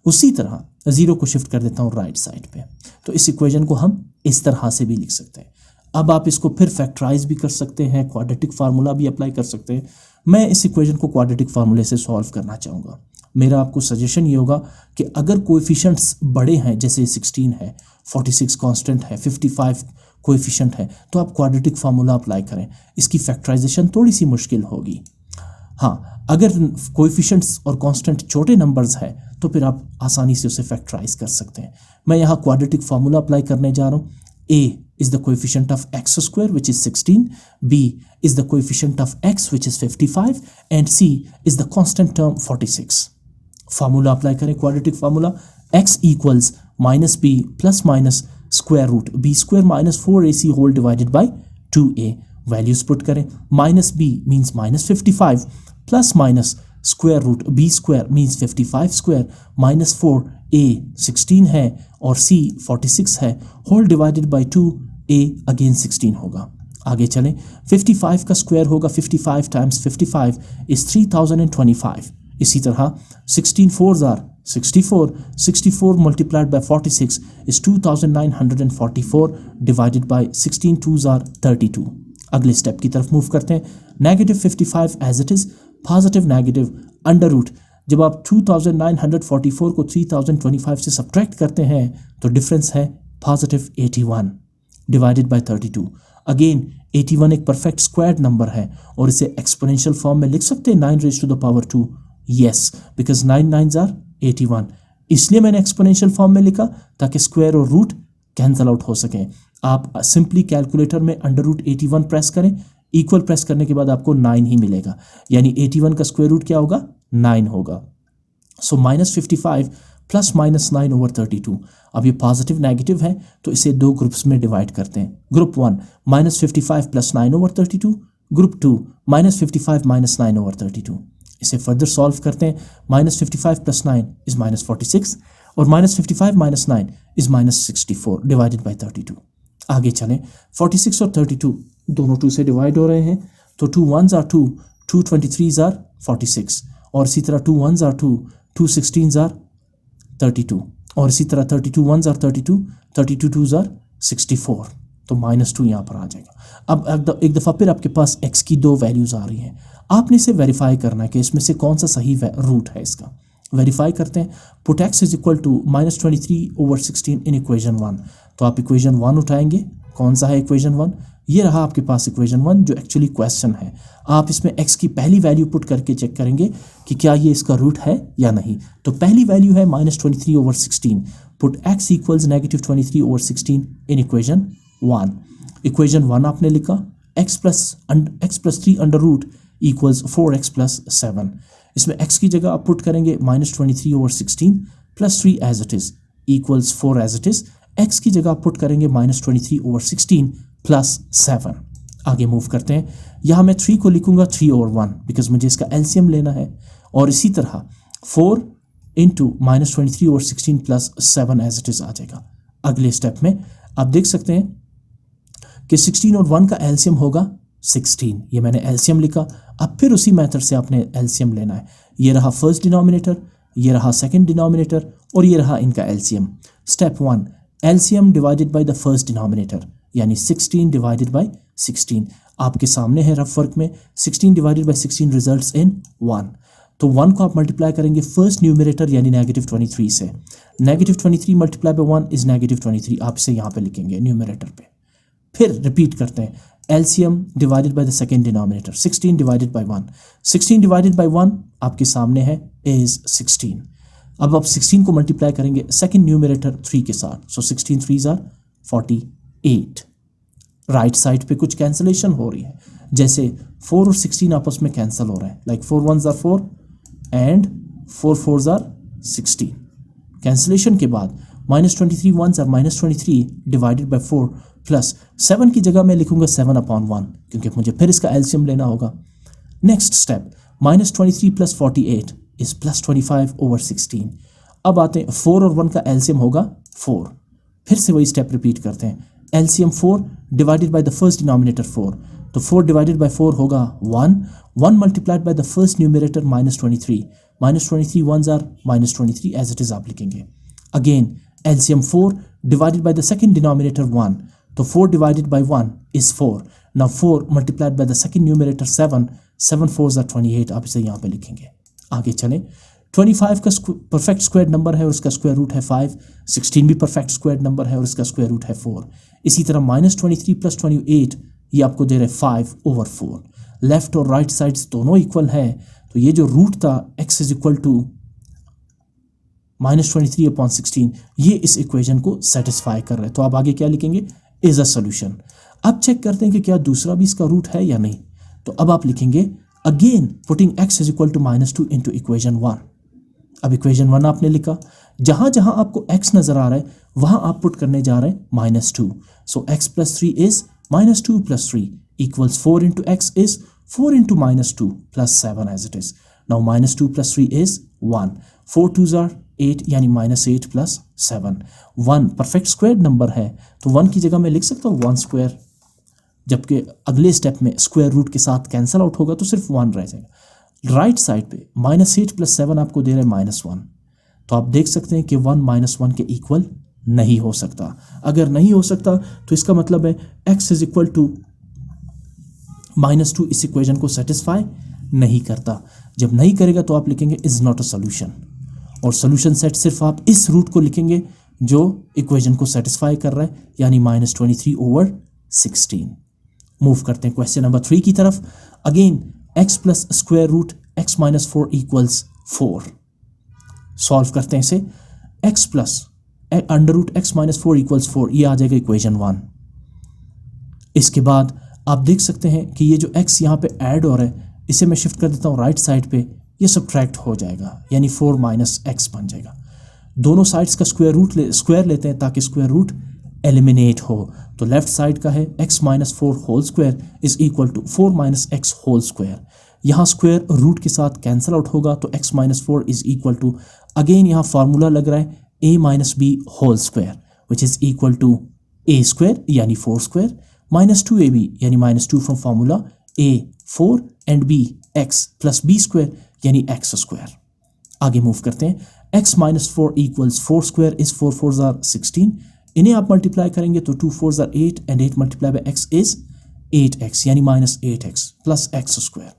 उसी तरह 0 को शिफ्ट कर देता हूँ राइट साइड पे। तो इस इक्वेशन को हम इस तरह से भी लिख सकते हैं। अब आप इसको फिर फैक्टराइज भी कर सकते हैं, क्वाड्रेटिक फार्मूला भी अप्लाई कर सकते हैं। मैं इस इक्वेशन को क्वाड्रेटिक फार्मूले से सॉल्व करना चाहूँगा। मेरा आपको सजेशन ये होगा कि अगर कोएफिशिएंट्स बड़े हैं, जैसे 16 है, 46 कांस्टेंट है, 55 कोएफिशिएंट है, तो आप क्वाड्रेटिक फार्मूला अप्लाई करें। इसकी फैक्टराइजेशन थोड़ी सी मुश्किल होगी। हाँ, अगर कोएफिशिएंट्स और कांस्टेंट छोटे नंबर्स हैं तो फिर आप आसानी से उसे फैक्टराइज कर सकते हैं। मैं यहाँ क्वाड्रेटिक फार्मूला अप्लाई करने जा रहा हूँ। a is the coefficient of x square which is 16, b is the coefficient of x which is 55, and c is the constant term 46। Formula apply करें, quadratic formula x equals minus b plus minus square root b square minus 4ac whole divided by 2a। Values put करें, minus b means minus 55 plus minus square root b square means 55 square minus 4a 16 है और c 46 है, whole divided by 2a again 16 होगा। आगे चलें, 55 का square होगा 55 times 55 is 3025। इसी तरह 16 4s are 64, 64 multiplied by 46 is 2944 divided by 16 2s are 32। अगले स्टेप की तरफ मूव करते हैं, negative 55 as it is, positive negative under root. जब आप 2944 को 3025 से सब्ट्रैक्ट करते हैं तो डिफरेंस है पॉजिटिव 81 डिवाइडेड बाय 32। अगेन 81 एक परफेक्ट स्क्वायर्ड नंबर है और इसे एक्सपोनेंशियल फॉर्म में लिख सकते हैं 9 raised to the power 2। Yes, because 9 9s are 81, इसलिए मैंने एक्सपोनेंशियल फॉर्म में लिखा ताकि स्क्वायर और रूट कैंसल आउट हो सकें। आप सिंपली कैलकुलेटर में अंडर रूट 81 प्रेस करें, इक्वल प्रेस करने के बाद आपको 9 ही मिलेगा, यानी 81 का स्क्वायर रूट क्या होगा, 9 होगा। सो -55 प्लस -9 ओवर 32। अब ये पॉजिटिव नेगेटिव है तो इसे दो ग्रुप्स में डिवाइड करते हैं। Group 1 -55 plus 9 over 32, group 2 -55 -9 over 32। इसे फर्दर सॉल्व करते हैं, -55 प्लस 9 इज -46 और -55 -9 इज -64 डिवाइडेड बाई 32। आगे चलें, 46 और 32 दोनों 2 से डिवाइड हो रहे हैं, तो 2 1s are 2, 2 23s are 46, और इसी तरह 2 1s are 2, 2 16s are 32, और इसी तरह 32 1s are 32, 32 2s are 64, तो -2 यहाँ पर आ जाएगा। अब एक दफ़ा फिर आपके पास x की दो वैल्यूज़ आ रही हैं, आपने इसे वेरीफाई करना है कि इसमें से कौन सा सही रूट है। इसका वेरीफाई करते हैं, put x is equal to -23 over 16 in equation 1। तो आप इक्वेशन 1 उठाएंगे, कौन सा है इक्वेशन 1, ये रहा आपके पास इक्वेशन 1 जो एक्चुअली क्वेश्चन है। आप इसमें x की पहली वैल्यू पुट करके चेक करेंगे कि क्या ये इसका रूट है या नहीं। तो पहली वैल्यू है -23 over 16, put x equals -23 over 16 in equation 1। Equation 1 आपने लिखा, x plus 3 under root equals 4x plus 7। इसमें x की जगह आप पुट करेंगे -23 over 16 plus 3 as it is equals 4 as it is. x की जगह आप पुट करेंगे -23 ओवर 16 प्लस 7। आगे मूव करते हैं, यहाँ मैं 3 को लिखूंगा 3 ओवर 1 बिकॉज मुझे इसका एलसीएम लेना है, और इसी तरह 4 into -23 over 16 plus 7 as it is आ जाएगा। अगले स्टेप में आप देख सकते हैं कि 16 और 1 का एलसीएम होगा 16, ये मैंने एलसीएम लिखा। अब फिर उसी मेथड से आपने एलसीएम लेना है, ये रहा फर्स्ट डिनोमिनेटर, ये रहा सेकंड डिनोमिनेटर, और ये रहा इनका LCM. Step 1, LCM divided by the first denominator, यानी 16 डिवाइडेड बाय 16। आपके सामने है रफ वर्क में, 16 डिवाइडेड बाय 16 रिजल्ट्स इन 1। तो 1 को आप मल्टीप्लाई करेंगे फर्स्ट न्यूमरेटर यानी -23 से। -23 मल्टीप्लाई बाय 1 इज -23, आप इसे यहाँ पे लिखेंगे न्यूमरेटर पे। फिर रिपीट करते हैं, LCM divided by the second denominator, 16 divided by 1। 16 divided by 1 आपके सामने है इज 16। अब आप 16 को मल्टीप्लाई करेंगे सेकेंड न्यूमरेटर 3 के साथ, सो 16 3s आर 48। राइट साइड पे कुछ कैंसलेशन हो रही है, जैसे 4 और 16 आपस में कैंसिल हो रहे हैं, like 4 1s are 4 and 4 4s are 16। Cancellation के बाद -23 1s are -23 divided by 4 plus 7 की जगह मैं लिखूंगा 7/1 क्योंकि मुझे फिर इसका एलसीएम लेना होगा। Next step, -23 plus 48 is +25/16। अब आते हैं 4 और 1 का एलसीएम होगा 4। फिर से वही स्टेप रिपीट करते हैं, LCM 4 divided by the first denominator 4, तो 4 डिवाइडेड बाय 4 होगा 1 multiplied by the first numerator -23 1s are -23 as it is आप लिखेंगे। Again LCM 4 divided by the second denominator 1, तो 4 divided by 1 is 4। Now 4 multiplied by the second numerator 7 4s are 28, आप इसे यहाँ पे लिखेंगे। आगे चलें, 25 का परफेक्ट स्क्वायर नंबर है और उसका स्क्वायर रूट है 5। 16 भी परफेक्ट स्क्वायर नंबर है और उसका स्क्वायर रूट है 4। इसी तरह -23 प्लस 28 ये आपको दे रहे 5/4। लेफ्ट और राइट साइड्स दोनों इक्वल है, तो ये जो रूट था x इज इक्वल टू -23/16 ये इस इक्वेशन को सेटिस्फाई कर रहे हैं। तो आप आगे क्या लिखेंगे, इज अ सोल्यूशन। अब चेक करते हैं कि क्या दूसरा भी इसका रूट है या नहीं। तो अब आप लिखेंगे again putting x is equal to -2 into equation 1। अब इक्वेशन 1 आपने लिखा, जहां जहां आपको x नजर आ रहा है वहां आप पुट करने जा रहे हैं -2। So x plus 3 is -2 plus 3 equals 4 into x is 4 into -2 plus 7 as it is. Now -2 plus 3 is 1, 4 2s are 8 यानी -8 प्लस 7। 1 परफेक्ट स्क्वायर नंबर है, तो 1 की जगह मैं लिख सकता हूँ 1 स्क्वायर, जबकि अगले स्टेप में स्क्वायर रूट के साथ कैंसिल आउट होगा तो सिर्फ 1 रह जाएगा। राइट साइड पे -8 प्लस 7 आपको दे रहे हैं -1, तो आप देख सकते हैं कि 1 -1 के इक्वल नहीं हो सकता। अगर नहीं हो सकता तो इसका मतलब है x इज इक्वल टू -2 इस इक्वेशन को सेटिस्फाई नहीं करता। जब नहीं करेगा तो आप लिखेंगे इज नॉट अ सोल्यूशन, और सोल्यूशन सेट सिर्फ आप इस रूट को लिखेंगे जो इक्वेशन को सेटिस्फाई कर रहा है, यानी -23/16। मूव करते हैं क्वेश्चन नंबर 3 की तरफ। Again x plus square root x minus 4 equals 4। Solve करते हैं इसे, x plus under root x minus 4 equals 4, ये आ जाएगा इक्वेशन 1। इसके बाद आप देख सकते हैं कि ये जो x यहाँ पे ऐड हो रहा है इसे मैं शिफ्ट कर देता हूँ राइट साइड पे, ये सब्ट्रैक्ट हो जाएगा यानी 4 माइनस x बन जाएगा। दोनों साइड्स का स्क्वायर लेते हैं ताकि स्क्वायर रूट एलिमिनेट हो। तो लेफ्ट साइड का है x minus 4 whole square is equal to 4 minus x whole square. यहाँ स्क्वायर रूट के साथ कैंसिल आउट होगा तो x minus 4 is equal to, again यहाँ फार्मूला लग रहा है a minus b whole square which is equal to a square यानी 4 स्क्वायर माइनस 2ab यानी -2 from formula a 4 and b x plus b square यानी x square. आगे move करते हैं, x minus 4 equals 4 square is 4 4s are 16। इन्हें आप multiply करेंगे तो 2 4s are 8 and 8 multiply by x is 8x यानी -8x प्लस x स्क्वायर।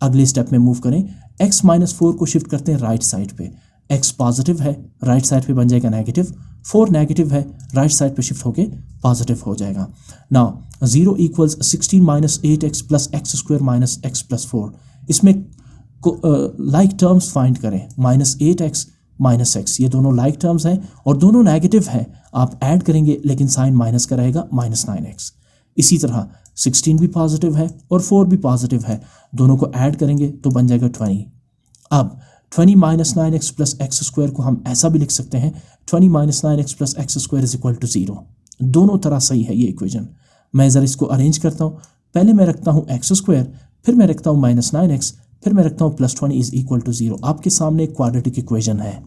अगले स्टेप में मूव करें, x माइनस 4 को शिफ्ट करते हैं राइट साइड पे। x पॉजिटिव है, राइट साइड पे बन जाएगा नेगेटिव। 4 नेगेटिव है, राइट साइड पे शिफ्ट होके पॉजिटिव हो जाएगा। Now 0 equals 16 minus 8x plus x square minus x plus 4। इसमें लाइक टर्म्स फाइंड करें, -8x माइनस x, ये दोनों लाइक टर्म्स हैं और दोनों नेगेटिव हैं। आप ऐड करेंगे लेकिन साइन माइनस का रहेगा -9x। इसी तरह 16 भी पॉजिटिव है और 4 भी पॉजिटिव है, दोनों को ऐड करेंगे तो बन जाएगा 20। अब 20 minus 9x plus x square को हम ऐसा भी लिख सकते हैं 20 minus 9x plus x square is equal to 0। दोनों तरह सही है ये इक्वेशन। मैं ज़रा इसको अरेंज करता हूँ, पहले मैं रखता हूँ x स्क्वायर, फिर मैं रखता हूँ -9x, फिर मैं रखता हूँ +20 इज इक्वल टू 0। आपके सामने एक क्वाड्रेटिक इक्वेशन है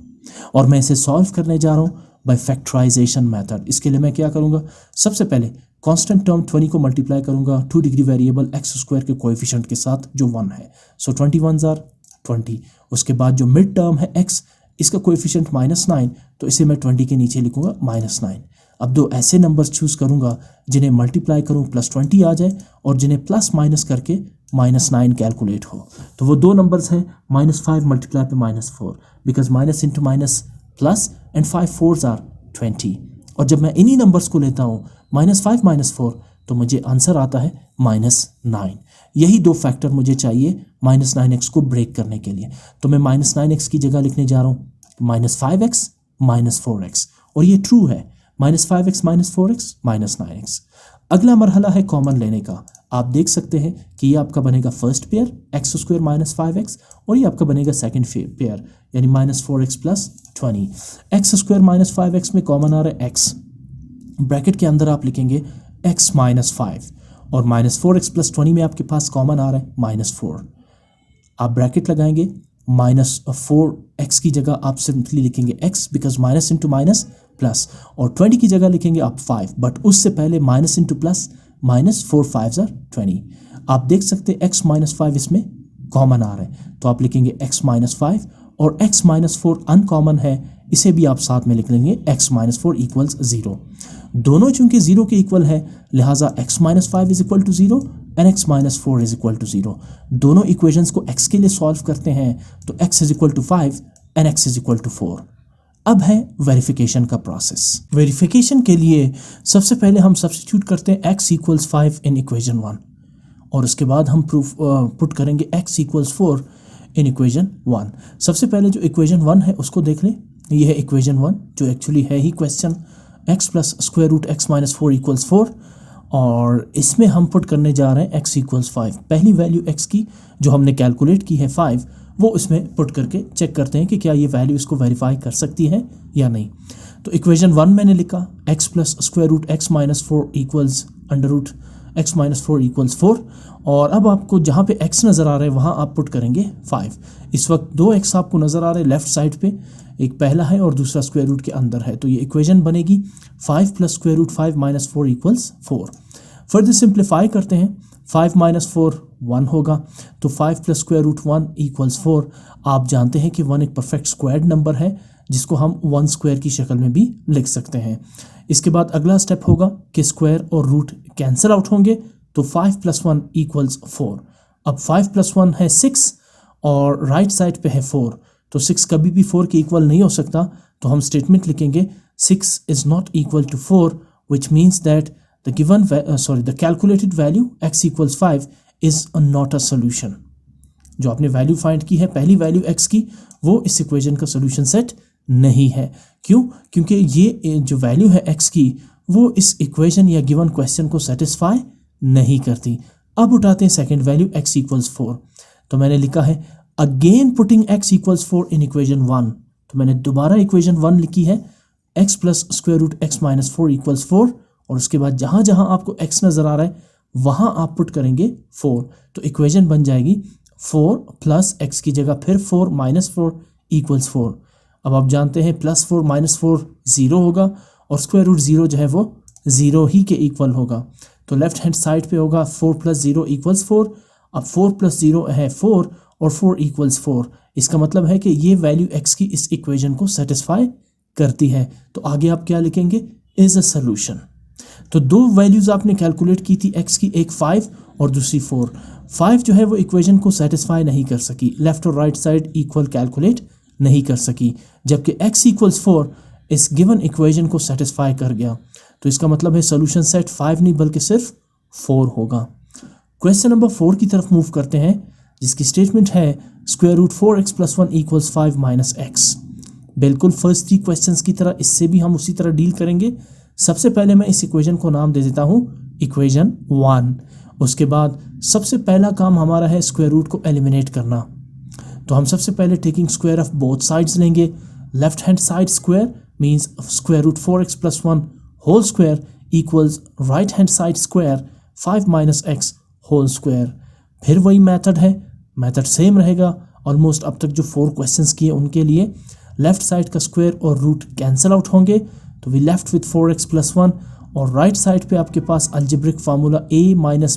और मैं इसे सॉल्व करने जा रहा हूँ बाय फैक्टराइजेशन मेथड। इसके लिए मैं क्या करूँगा, सबसे पहले कांस्टेंट टर्म 20 को मल्टीप्लाई करूँगा 2 डिग्री वेरिएबल x स्क्वायर के कोएफिशिएंट के साथ जो 1 है। सो 21s आर 20। उसके बाद जो मिड टर्म है x, इसका कोएफिशिएंट -9, तो इसे मैं 20 के नीचे लिखूंगा -9। अब दो ऐसे नंबर्स चूज करूंगा जिन्हें मल्टीप्लाई करूं +20 आ जाए और जिन्हें प्लस माइनस करके -9 कैलकुलेट हो। तो वो दो नंबर्स हैं -5 मल्टीप्लाई पे -4, because minus into minus plus and 5 4s are 20। और जब मैं इन्हीं नंबर्स को लेता हूँ -5 -4, तो मुझे आंसर आता है -9। यही दो फैक्टर मुझे चाहिए -9x को ब्रेक करने के लिए। तो मैं -9x की जगह लिखने जा रहा हूँ -5x -4x, और ये ट्रू है। -5x -4x -9x। अगला मरहला है कॉमन लेने का। आप देख सकते हैं कि ये आपका बनेगा फर्स्ट पेयर x² -5x, और ये आपका बनेगा सेकंड पेयर यानी -4x + 20। x² -5x में कॉमन आ रहा है x, ब्रैकेट के अंदर आप लिखेंगे x -5, और -4x + 20 में आपके पास कॉमन आ रहा है -4। आप ब्रैकेट लगाएंगे, -4x की जगह आप सिंपली लिखेंगे x, because minus into minus plus, और 20 की जगह लिखेंगे आप 5, बट उससे पहले minus into plus, -4 5s are 20। आप देख सकते हैं x -5 इसमें कॉमन आ रहा है, तो आप लिखेंगे x -5, और x -4 अनकॉमन है, इसे भी आप साथ में लिख लेंगे x -4 = 0। दोनों चूंकि 0 के इक्वल है, लिहाजा x -5 = 0 एंड x -4 = 0। दोनों इक्वेशंस को x के लिए सॉल्व करते हैं, तो x = 5 एंड x = 4। अब है वेरिफिकेशन का प्रोसेस। वेरिफिकेशन के लिए सबसे पहले हम सब्स्टिट्यूट करते हैं x = 5 इन इक्वेशन 1, और उसके बाद हम प्रूफ पुट करेंगे x = 4 इन इक्वेशन 1। सबसे पहले जो इक्वेशन 1 है उसको देख लें। ये है इक्वेशन 1, जो एक्चुअली है ही क्वेश्चन x + √x - 4 = 4, और इसमें हम पुट करने जा रहे हैं x = 5। पहली वैल्यू x की जो हमने कैलकुलेट की है 5, वो इसमें पुट करके चेक करते हैं कि क्या ये वैल्यू इसको वेरीफाई कर सकती है या नहीं। तो इक्वेशन 1 मैंने लिखा x + √x - 4 √ x - 4 = 4, और अब आपको जहाँ पे x नज़र आ रहा है वहाँ आप पुट करेंगे 5। इस वक्त 2 x आपको नज़र आ रहे हैं लेफ्ट साइड पे, एक पहला है और दूसरा स्क्वायर रूट के अंदर है, तो ये इक्वेशन बनेगी 5 + √5 - 4 = 4। फर्दर सिंप्लीफाई करते हैं, 5 - 4 1 होगा, तो 5 + √1 = 4। आप जानते हैं कि 1 एक परफेक्ट स्क्वायर्ड नंबर है, जिसको हम 1 स्क्वायर की शक्ल में भी लिख सकते हैं। इसके बाद अगला स्टेप होगा कि स्क्वायर और रूट कैंसिल आउट होंगे, तो 5 + 1 = 4। अब 5 + 1 है 6, और राइट साइड पे है 4, तो 6 कभी भी 4 के इक्वल नहीं हो सकता, तो हम स्टेटमेंट लिखेंगे 6 is not equal to 4, which means that the calculated value x = 5 is not a solution। जो आपने वैल्यू फाइंड की है पहली वैल्यू x की, वो इस इक्वेशन का सोल्यूशन सेट नहीं है। क्यों? क्योंकि ये जो वैल्यू है x की, वो इस इक्वेशन या गिवन क्वेश्चन को सेटिस्फाई नहीं करती। अब उठाते हैं सेकंड वैल्यू x = 4, तो मैंने लिखा है अगेन पुटिंग x = 4 इन इक्वेशन 1, तो मैंने दोबारा इक्वेशन 1 लिखी है x + √x - 4 = 4, और उसके बाद जहाँ जहाँ आपको x नज़र आ रहा है वहाँ आप पुट करेंगे 4, तो इक्वेशन बन जाएगी 4 + x की जगह फिर 4 - 4 = 4। अब आप जानते हैं +4 - 4 0 होगा, और स्क्वायर रूट 0 जो है वो 0 ही के इक्वल होगा, तो लेफ्ट हैंड साइड पे होगा 4 + 0 = 4। अब 4 + 0 है 4, और 4 = 4। इसका मतलब है कि ये वैल्यू x की इस इक्वेशन को सेटिस्फाई करती है। तो आगे आप क्या लिखेंगे? Is a solution. तो दो वैल्यूज आपने कैलकुलेट की थी x की, एक 5 और दूसरी 4। 5 जो है वो इक्वेशन को सेटिस्फाई नहीं कर सकी, लेफ्ट और राइट साइड इक्वल कैलकुलेट नहीं कर सकी, जबकि x = 4 इस गिवन इक्वेशन को सेटिस्फाई कर गया। तो इसका मतलब है सोल्यूशन सेट 5 नहीं बल्कि सिर्फ 4 होगा। क्वेश्चन नंबर 4 की तरफ मूव करते हैं, जिसकी स्टेटमेंट है √4x + 1 = 5 - x। बिल्कुल फर्स्ट 3 क्वेश्चंस की तरह इससे भी हम उसी तरह डील करेंगे। सबसे पहले मैं इस इक्वेशन को नाम दे देता हूँ इक्वेशन 1। उसके बाद सबसे पहला काम हमारा है स्क्वायर रूट को एलिमिनेट करना, तो हम सबसे पहले taking square of both sides लेंगे। Left hand side square means √4x + 1 whole square equals right hand side square 5 - x whole square. फिर वही मेथड है, मेथड सेम रहेगा ऑलमोस्ट अब तक जो 4 क्वेश्चंस किए उनके लिए। लेफ्ट साइड का स्क्वायर और रूट कैंसिल आउट होंगे, तो वी लेफ्ट विथ 4x + 1, और राइट साइड पे आपके पास algebraic formula a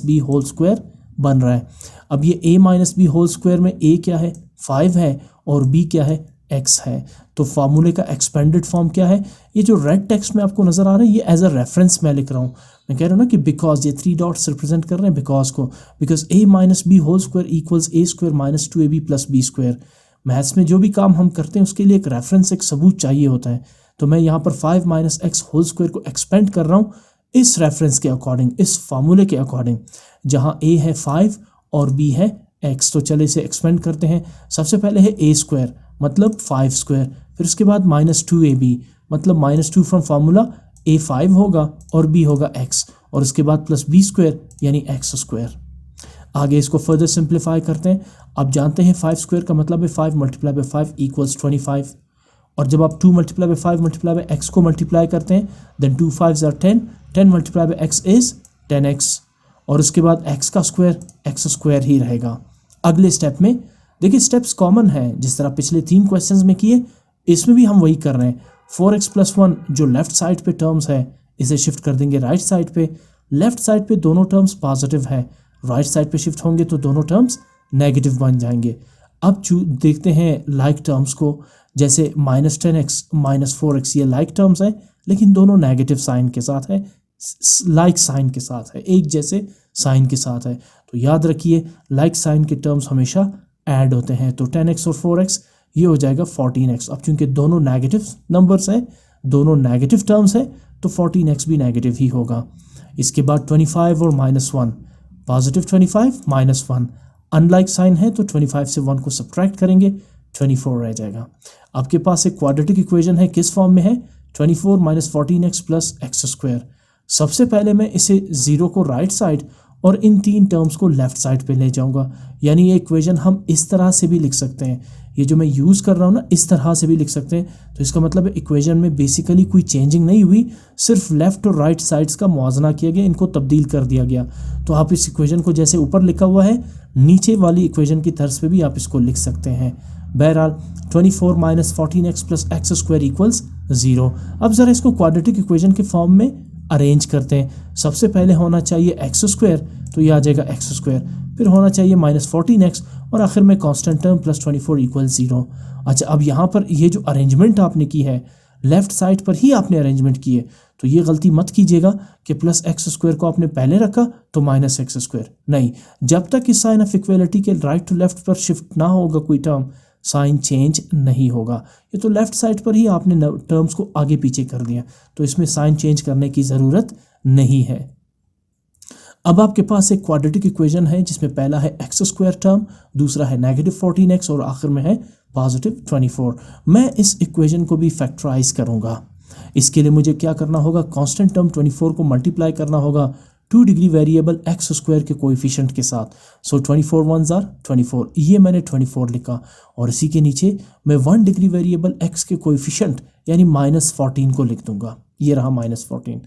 - b whole square बन रहा है। अब ये a - b होल स्क्वायर में a क्या है? 5 है, और b क्या है? एक्स है। तो फार्मूले का एक्सपेंडेड फॉर्म क्या है? ये जो रेड टेक्स्ट में आपको नजर आ रहा है ये एज अ रेफरेंस मैं लिख रहा हूँ। मैं कह रहा हूँ ना कि बिकॉज, ये 3 डॉट्स रिप्रेजेंट कर रहे हैं बिकॉज को, because a minus B whole square equals a square minus 2ab plus B square. Maths में जो भी काम हम करते हैं उसके लिए एक रेफरेंस, एक सबूत चाहिए होता है। तो मैं यहाँ पर 5 माइनस एक्स होल स्क्वायर को एक्सपेंड कर रहा हूँ इस रेफरेंस के अकॉर्डिंग, इस फार्मूले के अकॉर्डिंग, जहाँ a है 5 और b है x। तो चले इसे एक्सपेंड करते हैं। सबसे पहले है a स्क्वायर मतलब 5 स्क्वायर, फिर उसके बाद माइनस 2ab मतलब -2 फ्रॉम फार्मूला a 5 होगा और b होगा x, और उसके बाद प्लस b स्क्वायर यानी x स्क्वायर। आगे इसको फर्दर सिंप्लीफाई करते हैं। आप जानते हैं 5 स्क्वायर का मतलब है 5 मल्टीप्लाई बाई 5 इक्वल्स 25, और जब आप 2 multiply by 5 multiply by x को मल्टीप्लाई करते हैं then 2 5s are 10, 10 multiply by x is 10x, और उसके बाद x का स्क्वायर x स्क्वायर ही रहेगा। अगले स्टेप में देखिए, स्टेप्स कॉमन है जिस तरह पिछले 3 क्वेश्चंस में किए, इसमें भी हम वही कर रहे हैं। 4x प्लस 1 जो लेफ्ट साइड पे टर्म्स है इसे शिफ्ट कर देंगे राइट साइड पे। लेफ्ट साइड पे दोनों टर्म्स पॉजिटिव है, राइट साइड पे शिफ्ट होंगे तो दोनों टर्म्स नेगेटिव बन जाएंगे। अब देखते हैं लाइक टर्म्स को, जैसे -10x -4x ये लाइक टर्म्स है लेकिन दोनों नेगेटिव साइन के साथ है, लाइक साइन के साथ है, एक जैसे साइन के साथ है। तो याद रखिए लाइक साइन के टर्म्स हमेशा ऐड होते हैं। तो 10x और 4x ये हो जाएगा 14x। अब चूंकि दोनों नेगेटिव नंबर्स हैं, दोनों नेगेटिव टर्म्स है, तो 14x भी नेगेटिव ही होगा। इसके बाद 25 और -1, पॉजिटिव 25 -1, अनलाइक साइन है तो 25 से 1 को सब्ट्रैक्ट करेंगे, 24 रह जाएगा। आपके पास एक क्वाड्रेटिक इक्वेशन है, किस फॉर्म में है? 24 minus 14x plus x square. सबसे पहले मैं इसे 0 को राइट साइड और इन 3 टर्म्स को लेफ्ट साइड पे ले जाऊंगा, यानी ये इक्वेशन हम इस तरह से भी लिख सकते हैं। ये जो मैं यूज़ कर रहा हूँ ना, इस तरह से भी लिख सकते हैं। तो इसका मतलब है इक्वेशन में बेसिकली कोई चेंजिंग नहीं हुई, सिर्फ लेफ्ट और राइट साइड्स का मुआवजा किया गया, इनको तब्दील कर दिया गया। तो आप इस इक्वेशन को जैसे ऊपर लिखा हुआ है नीचे वाली इक्वेशन की तर्ज पे भी आप इसको लिख सकते हैं। बहरहाल 24 minus 14x plus x square equals 0। अब ज़रा इसको क्वाड्रेटिक इक्वेशन के फॉर्म में अरेंज करते हैं। सबसे पहले होना चाहिए एक्स स्क्वायर, तो ये आ जाएगा एक्स स्क्वायर, फिर होना चाहिए -14x और आखिर में कांस्टेंट टर्म प्लस 24 इक्वल 0। अच्छा, अब यहाँ पर ये जो अरेंजमेंट आपने की है लेफ्ट साइड पर ही आपने अरेंजमेंट की है, तो ये गलती मत कीजिएगा कि प्लस एक्स स्क्वायर को आपने पहले रखा तो माइनस एक्स स्क्वायर नहीं। जब तक इस साइन ऑफ इक्वलिटी के राइट टू लेफ्ट पर शिफ्ट ना होगा कोई टर्म, साइन चेंज नहीं होगा। ये तो लेफ्ट साइड पर ही आपने टर्म्स को आगे पीछे कर दिया, तो इसमें साइन चेंज करने की ज़रूरत नहीं है। अब आपके पास एक क्वाड्रेटिक इक्वेशन है जिसमें पहला है एक्स स्क्वायर टर्म, दूसरा है -14x और आखिर में है +24। मैं इस इक्वेशन को भी फैक्टराइज करूंगा। इसके लिए मुझे क्या करना होगा? कांस्टेंट टर्म 24 को मल्टीप्लाई करना होगा 2 डिग्री वेरिएबल एक्स स्क्वायर के कोएफिशिएंट के साथ। सो 24 1s आर 24, ये मैंने 24 लिखा, और इसी के नीचे मैं 1 डिग्री वेरिएबल एक्स के कोएफिशिएंट यानी -14 को लिख दूंगा, ये रहा -14।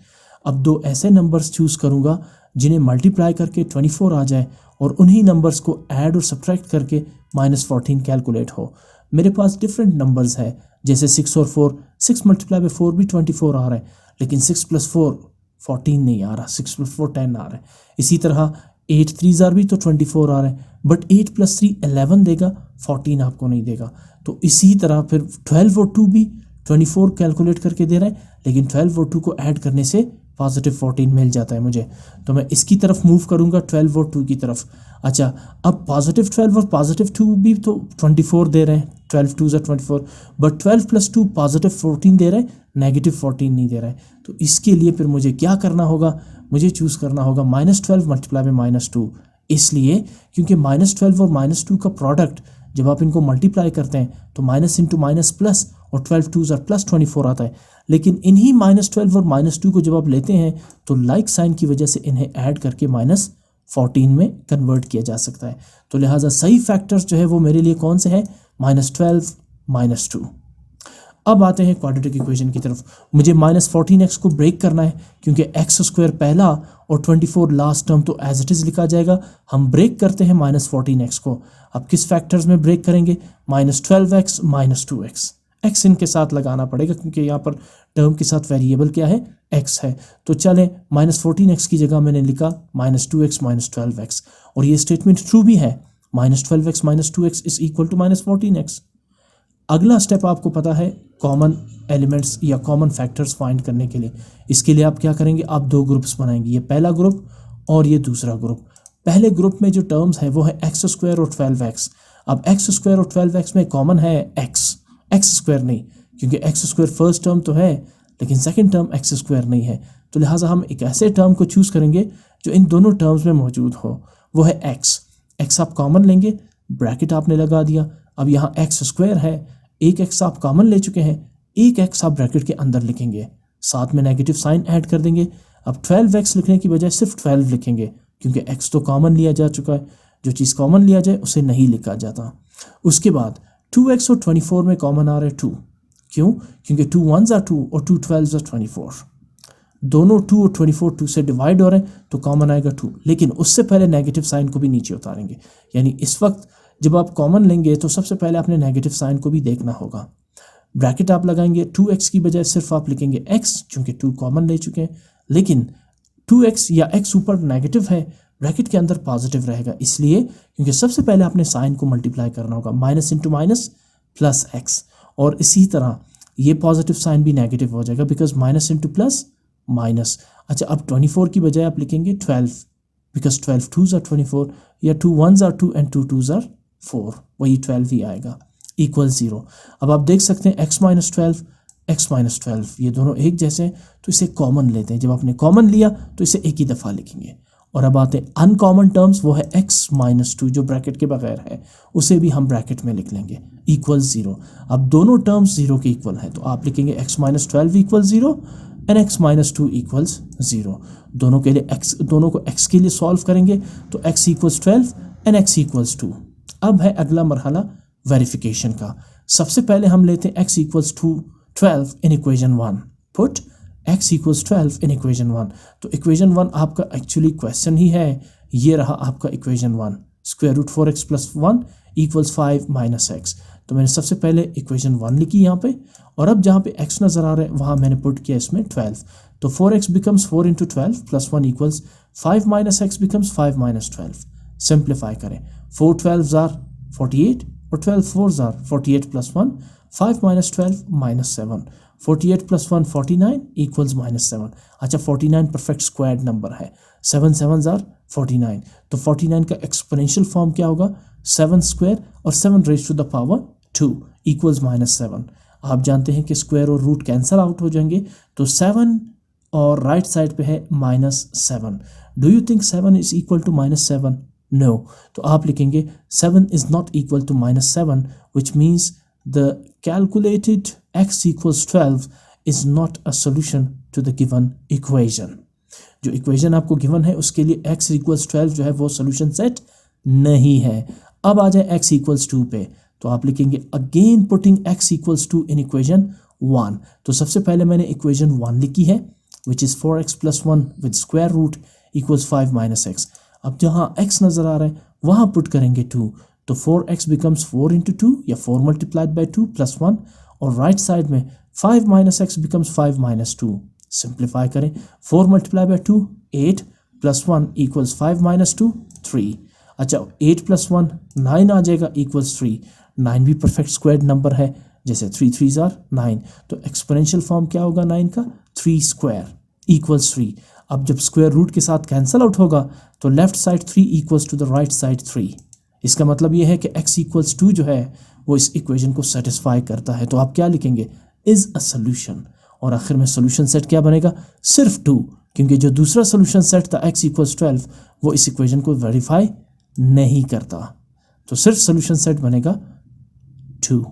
अब 2 ऐसे नंबर्स चूज करूंगा जिन्हें मल्टीप्लाई करके 24 आ जाए और उन्हीं नंबर्स को ऐड और सब्ट्रैक्ट करके -14 कैलकुलेट हो। मेरे पास डिफरेंट नंबर्स है, जैसे 6 और 4, 6 मल्टीप्लाई बाई 4 भी 24 आ रहा है, लेकिन 6 + 4 14 नहीं आ रहा, 6 + 4 10 आ रहा है। इसी तरह 8 3s आर भी तो 24 आ रहा है, बट 8 + 3 11 देगा, 14 आपको नहीं देगा। तो इसी तरह फिर 12 और 2 भी 24 कैलकुलेट करके दे रहा है, लेकिन 12 और 2 को ऐड करने से +14 मिल जाता है मुझे। तो मैं इसकी तरफ मूव करूंगा 12 और 2 की तरफ। अच्छा, अब +12 और +2 भी तो 24 दे रहे हैं, 12 2s are 24, बट 12 + 2 +14 दे रहे हैं, -14 नहीं दे रहा है। तो इसके लिए फिर मुझे क्या करना होगा? मुझे चूज़ करना होगा -12 मल्टीप्लाई बाई -2, इसलिए क्योंकि -12 और -2 का प्रोडक्ट जब आप इनको मल्टीप्लाई करते हैं तो माइनस इंटू माइनस प्लस, और 12 2s are +24 आता है। लेकिन इन्हीं -12 और -2 को जब आप लेते हैं तो लाइक साइन की वजह से इन्हें ऐड करके -14 में कन्वर्ट किया जा सकता है। तो लिहाजा सही फैक्टर्स जो है वो मेरे लिए कौन से हैं? -12 -2। अब आते हैं क्वाड्रेटिक इक्वेशन की तरफ। मुझे -14x को ब्रेक करना है क्योंकि एक्स स्क्वायर पहला और 24 लास्ट टर्म तो एज इट इज़ लिखा जाएगा। हम ब्रेक करते हैं -14x को। अब किस फैक्टर्स में ब्रेक करेंगे? -12x -2x। एक्स इनके साथ लगाना पड़ेगा क्योंकि यहाँ पर टर्म के साथ वेरिएबल क्या है? एक्स है। तो चलें, -14x की जगह मैंने लिखा -2x -12x, और ये स्टेटमेंट ट्रू भी है। -12x -2x is equal to -14x। अगला स्टेप आपको पता है कॉमन एलिमेंट्स या कॉमन फैक्टर्स फाइंड करने के लिए। इसके लिए आप क्या करेंगे, आप दो ग्रुप्स बनाएंगे, ये पहला ग्रुप और ये दूसरा ग्रुप। पहले ग्रुप में जो टर्म्स है वो है एक्स स्क्वायर और 12x। अब एक्स स्क्वायर और 12x में कॉमन है एक्स स्क्वायर नहीं, क्योंकि एक्स स्क्वायर फर्स्ट टर्म तो है लेकिन सेकंड टर्म एक्स स्क्वायर नहीं है, तो लिहाजा हम एक ऐसे टर्म को चूज़ करेंगे जो इन दोनों टर्म्स में मौजूद हो, वो है एक्स आप कॉमन लेंगे, ब्रैकेट आपने लगा दिया। अब यहाँ एक्स स्क्वायर है, एक एक्स आप कॉमन ले चुके हैं, एक एक्स आप ब्रैकेट के अंदर लिखेंगे, साथ में नेगेटिव साइन ऐड कर देंगे। अब 12x लिखने की बजाय सिर्फ 12 लिखेंगे, क्योंकि x तो कॉमन लिया जा चुका है, जो चीज़ कॉमन लिया जाए उसे नहीं लिखा जाता। उसके बाद 2x और 24 में कॉमन आ रहा है 2, क्यों? क्योंकि 2 1s are 2 और 2 12s are 24, दोनों 2 और 24 2 से डिवाइड हो रहे हैं तो कॉमन आएगा 2, लेकिन उससे पहले नेगेटिव साइन को भी नीचे उतारेंगे। यानी इस वक्त जब आप कॉमन लेंगे तो सबसे पहले आपने नेगेटिव साइन को भी देखना होगा। ब्रैकेट आप लगाएंगे, 2x की बजाय सिर्फ आप लिखेंगे x, चूंकि 2 कॉमन ले चुके हैं, लेकिन 2x या x ऊपर नेगेटिव है, ब्रैकेट के अंदर पॉजिटिव रहेगा, इसलिए क्योंकि सबसे पहले आपने साइन को मल्टीप्लाई करना होगा, minus into minus plus x, और इसी तरह ये पॉजिटिव साइन भी नेगेटिव हो जाएगा because minus into plus minus. अच्छा, अब 24 की बजाय आप लिखेंगे 12, बिकॉज 12 2s are 24, या 2 1s are 2 and 2 2s are 4, वही 12 ही आएगा, इक्वल 0। अब आप देख सकते हैं x माइनस 12 ये दोनों एक जैसे हैं, तो इसे कॉमन लेते हैं। जब आपने कॉमन लिया तो इसे एक ही दफ़ा लिखेंगे। और अब आते हैं अनकॉमन टर्म्स, वो है x माइनस 2 जो ब्रैकेट के बगैर है, उसे भी हम ब्रैकेट में लिख लेंगे, इक्वल 0। अब दोनों टर्म्स 0 के इक्वल हैं, तो आप लिखेंगे x minus 12 equal 0 and x minus 2 equals 0। दोनों के लिए दोनों को x के लिए सॉल्व करेंगे तो x equals 12 and x equals 2। अब है अगला मरहला वेरिफिकेशन का। सबसे पहले हम लेते हैं x इक्वल्स 12 इन इक्वेशन 1, पुट x इक्वल्स 12 इन इक्वेशन 1। तो इक्वेशन 1 आपका एक्चुअली क्वेश्चन ही है, ये रहा आपका equation 1, square root 4x plus 1 equals 5 minus x। तो मैंने सबसे पहले इक्वेशन 1 लिखी यहाँ पे, और अब जहाँ पे x नज़र आ रहा है वहाँ मैंने पुट किया इसमें 12। तो 4x becomes 4 into 12 plus 1 equals 5 minus x becomes 5 minus 12। Simplify करें, 4 12s are 48 और 12 4s are 48 plus 1, 5 minus 12 minus 7, 48 plus 1 49 equals minus 7। अच्छा, 49 परफेक्ट स्क्वायर्ड नंबर है, 7 7s are 49, तो 49 का एक्सपोनेंशियल फॉर्म क्या होगा, 7 स्क्वायर और 7 raise to the power 2 equals minus 7। आप जानते हैं कि स्क्वायर और रूट कैंसल आउट हो जाएंगे, तो 7 और राइट साइड पे है minus 7। Do you think 7 is equal to minus 7? No, तो आप लिखेंगे 7 is not equal to minus 7, which means the calculated x equals 12 is not a solution to the given equation. जो इक्वेशन आपको given है उसके लिए x इक्वल्स 12 जो है वो सोल्यूशन सेट नहीं है। अब आ जाए x इक्वल्स 2 पे, तो आप लिखेंगे again putting x equals 2 in equation 1। तो सबसे पहले मैंने इक्वेशन 1 लिखी है which is 4x plus 1 with square root equals 5 minus x। अब जहाँ x नज़र आ रहा है वहाँ पुट करेंगे 2, तो 4x बिकम्स 4 इंटू 2 या 4 मल्टीप्लाइड बाई 2 प्लस 1, और राइट साइड में 5 minus x becomes 5 minus 2। Simplify करें, 4 multiply by 2 8 plus 1 equals 5 minus 2 3। अच्छा, 8 प्लस 1 9 आ जाएगा इक्वल्स 3। 9 भी परफेक्ट स्क्वायर्ड नंबर है, जैसे 3 3s are 9, तो एक्सपोनेंशियल फॉर्म क्या होगा 9 का, 3 स्क्वायर इक्वल्स 3। अब जब स्क्वायर रूट के साथ कैंसल आउट होगा तो left side 3 equals to the right side 3। इसका मतलब ये है कि x इक्वल्स 2 जो है वो इस इक्वेशन को सेटिस्फाई करता है। तो आप क्या लिखेंगे, इज अ सोल्यूशन, और आखिर में सोल्यूशन सेट क्या बनेगा, सिर्फ 2, क्योंकि जो दूसरा सोल्यूशन सेट था x इक्वल्स 12 वो इस इक्वेशन को वेरीफाई नहीं करता, तो सिर्फ सोल्यूशन सेट बनेगा 2।